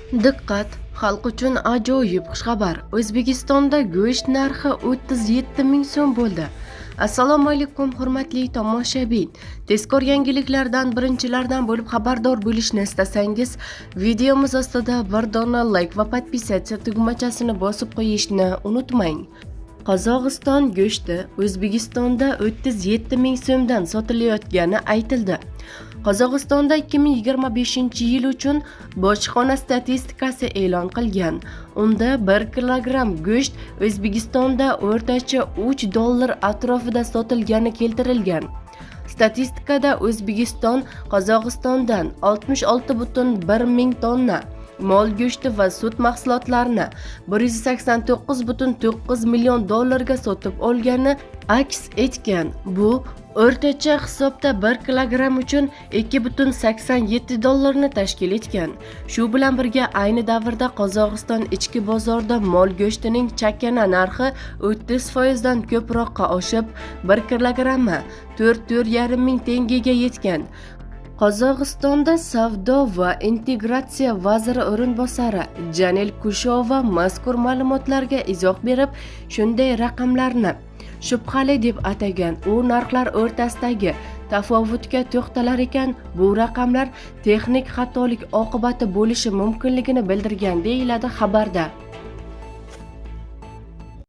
Diqqat! Xalq uchun ajoyib xushxabar. O'zbekistonda go'sht narxi 37 ming so'm bo'ldi. Assalomu alaykum hurmatli tomoshabin. Tezkor yangiliklardan birinchilardan bo'lib xabardor bo'lishni istasangiz, videomiz ostida bir dona like va podpisatsiya tugmachasini bosib qo'yishni unutmang. Qozog'iston go'shti O'zbekistonda 37 ming so'mdan sotilayotgani aytildi. Qozog'istonda 2025-yil uchun bojxona statistikasi e'lon qilgan. Unda 1 kilogramm go'sht O'zbekistonda o'rtacha $3 atrofida sotilgani keltirilgan. Statistikada O'zbekiston Qozog'istondan 66,1 ming tonna mol go'shti va sut mahsulotlarini 189,9 million dollarga sotib olgani aks etgan. Bu o'rtacha hisobda 1 kilogramm uchun $2,87 tashkil etgan. Shu bilan birga ayni davrda Qozog'iston ichki bozorda mol go'shtining chakana narxi 30% dan ko'proqqa oshib, 1 kilogrammi 4,5 ming tengaga yetgan. Qozog'istonda savdo va integratsiya vaziri o'rinbosari Janel Kushova mazkur ma'lumotlarga izoh berib, shunday raqamlarni shubhali deb atagan. U narxlar o'rtasidagi tafovutga to'xtalar ekan, bu raqamlar texnik xatolik oqibati bo'lishi mumkinligini bildirgan, deyiladi xabarda.